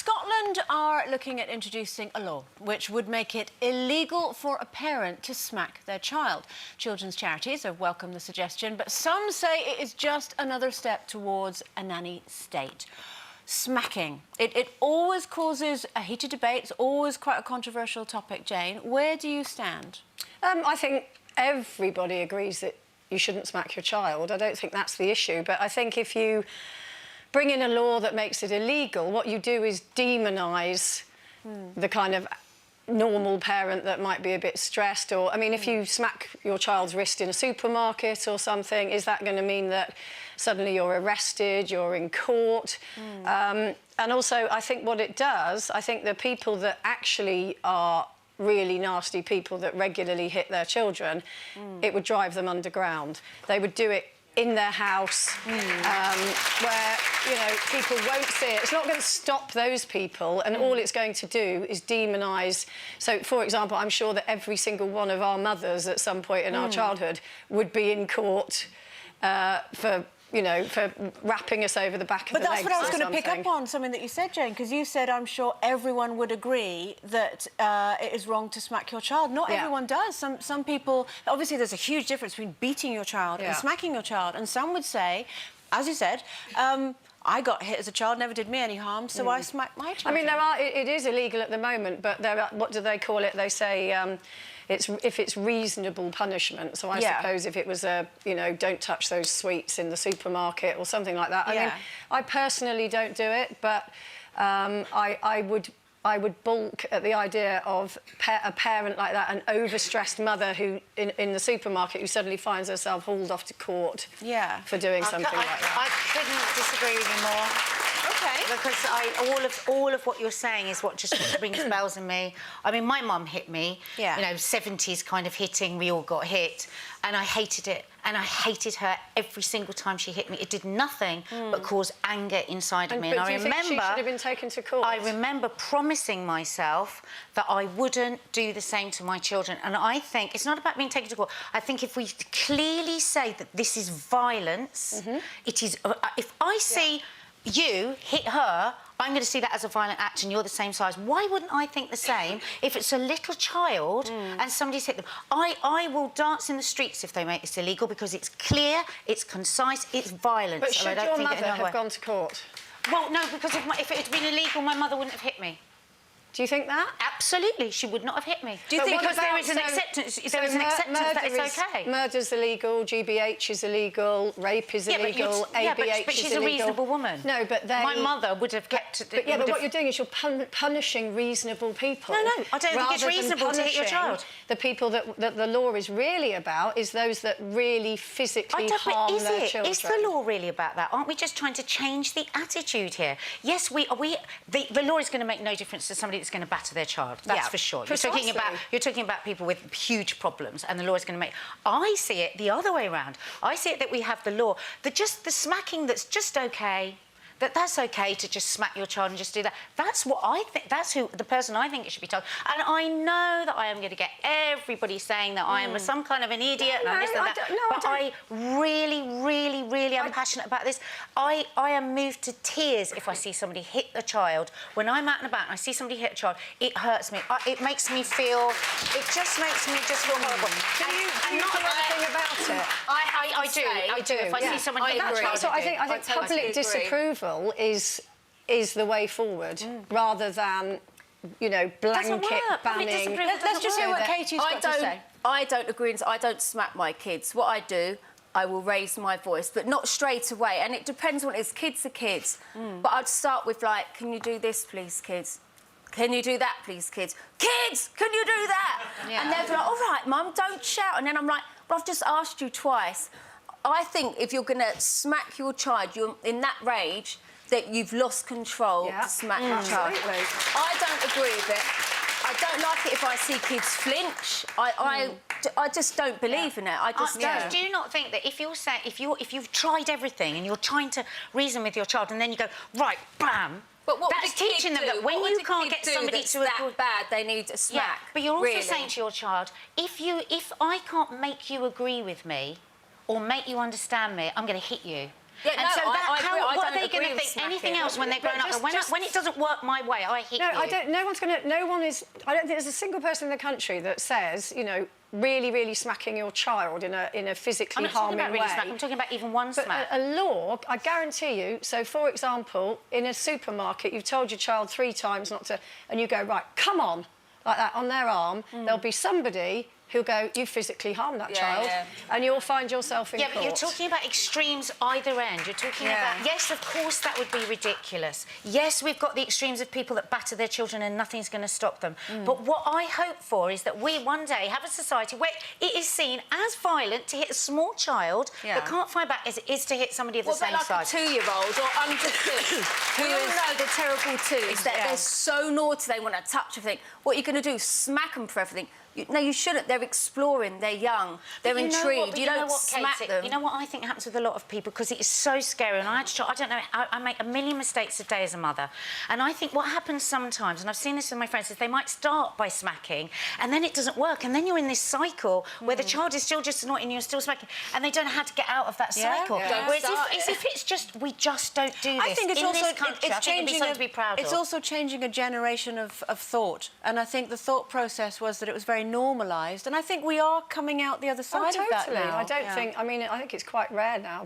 Scotland are looking at introducing a law which would make it illegal for a parent to smack their child. Children's charities have welcomed the suggestion, but some say it is just another step towards a nanny state. Smacking. It always causes a heated debate. It's always quite a controversial topic, Jane. Where do you stand? I think everybody agrees that you shouldn't smack your child. I don't think that's the issue. But I think if you bring in a law that makes it illegal, what you do is demonise the kind of normal parent that might be a bit stressed. Or, I mean, if you smack your child's wrist in a supermarket or something, is that going to mean that suddenly you're arrested, you're in court? And also, I think what it does, I think the people that actually are really nasty people that regularly hit their children, it would drive them underground. They would do it in their house, where, you know, people won't see it. It's not going to stop those people, and all it's going to do is demonise. So, for example, I'm sure that every single one of our mothers at some point in our childhood would be in court for wrapping us over the back of the legs. But that's what I was going to pick something. up on, something that you said, Jane, because you said, I'm sure everyone would agree that it is wrong to smack your child. Not everyone does. Some people... Obviously, there's a huge difference between beating your child and smacking your child. And some would say, as you said, I got hit as a child, never did me any harm, so I smacked my child. I mean, it is illegal at the moment, but there are, what do they call it? They say if it's reasonable punishment. So I suppose if it was don't touch those sweets in the supermarket or something like that. I mean, I personally don't do it, but I would balk at the idea of a parent like that, an overstressed mother who in the supermarket who suddenly finds herself hauled off to court for doing something like that. I couldn't disagree with you more. Okay. Because all of what you're saying is what just rings bells in me. I mean, my mum hit me. Yeah. You know, 70s kind of hitting. We all got hit, and I hated it. And I hated her every single time she hit me. It did nothing but cause anger inside of me. But and do I you think remember she should have been taken to court? I remember promising myself that I wouldn't do the same to my children. And I think it's not about being taken to court. I think if we clearly say that this is violence, it is. If I see you hit her, I'm going to see that as a violent act and you're the same size. Why wouldn't I think the same if it's a little child and somebody's hit them? I will dance in the streets if they make this illegal because it's clear, it's concise, it's violence. But should your mother have gone to court? Well, no, because if it had been illegal, my mother wouldn't have hit me. Do you think that? Absolutely, she would not have hit me. Do you think because there is an acceptance? There is an acceptance that it's okay. Murder's illegal, GBH is illegal, rape is illegal, ABH but is she's illegal. a reasonable woman. No, but my mother would have kept. But what you're doing is you're punishing reasonable people. No, I don't think it's reasonable to hit your child. The people that the law is really about is those that really physically harm their children. Is the law really about that? Aren't we just trying to change the attitude here? Yes, the law is going to make no difference to somebody that's going to batter their child. That's for sure. You're talking about people with huge problems, and the law is going to make. I see it the other way around. I see it that we have the law, the smacking that's just okay. That's okay to just smack your child and just do that. That's what I think. That's the person I think it should be told. And I know that I am going to get everybody saying that I am some kind of an idiot and this and that. But I really, really, really am passionate about this. I am moved to tears if I see somebody hit a child. When I'm out and about and I see somebody hit a child, it hurts me. It makes me feel. It just makes me just feel horrible. Do you do anything about it? I do. If I see someone hit a child, I think public disapproval is the way forward, rather than, blanket banning. Let's just hear what Katie's got to say. I don't agree, and I don't smack my kids. What I do, I will raise my voice, but not straight away. And it depends on it is. Kids are kids. But I'd start with, like, can you do this, please, kids? Can you do that, please, kids? Kids, can you do that? Yeah. And they're like, all right, Mum, don't shout. And then I'm like, but I've just asked you twice. I think if you're going to smack your child, you're in that rage that you've lost control to smack your child. I don't agree with it. I don't like it if I see kids flinch. I just don't believe in it. I just don't. Do you not think that if you've tried everything and you're trying to reason with your child and then you go, right, bam, but what that's teaching them that when you can't get somebody to that bad, they need a smack. Yeah, but you're also saying to your child, if I can't make you agree with me or make you understand me, I'm going to hit you. Yeah, and so I agree. I what are don't they going agree to with think? Anything smacking. else when they're growing up? And when it doesn't work my way, I hit you. I don't. No one's going to. No one is. I don't think there's a single person in the country that says, you know, really smacking your child in a physically harming way. I'm not talking about really smack. I'm talking about even one smack. But a law, I guarantee you. So, for example, in a supermarket, you've told your child 3 times not to, and you go, right, come on, like that on their arm. There'll be somebody who'll go, you physically harmed that child, and you'll find yourself in court. Yeah, but you're talking about extremes either end. You're talking about, yes, of course, that would be ridiculous. Yes, we've got the extremes of people that batter their children and nothing's going to stop them. But what I hope for is that we one day have a society where it is seen as violent to hit a small child that can't fight back as it is to hit somebody of the same size. Like a 2-year-old or under 2. We all know the terrible 2s, that they're so naughty, they want to touch everything. What are you going to do? Smack them for everything? No, you shouldn't. They're exploring. They're young. They're intrigued. You don't smack them. You know what I think happens with a lot of people, because it is so scary. And I don't know. I make a million mistakes a day as a mother, and I think what happens sometimes, and I've seen this with my friends, is they might start by smacking, and then it doesn't work, and then you're in this cycle where the child is still just annoying and you're still smacking, and they don't know how to get out of that cycle. Whereas if it's just we just don't do this. I think it's in also this country, it's changing. something to be proud it's of. also changing a generation of thought, and I think the thought process was that it was very normalised, and I think we are coming out the other side of that now. I don't think. I mean, I think it's quite rare now.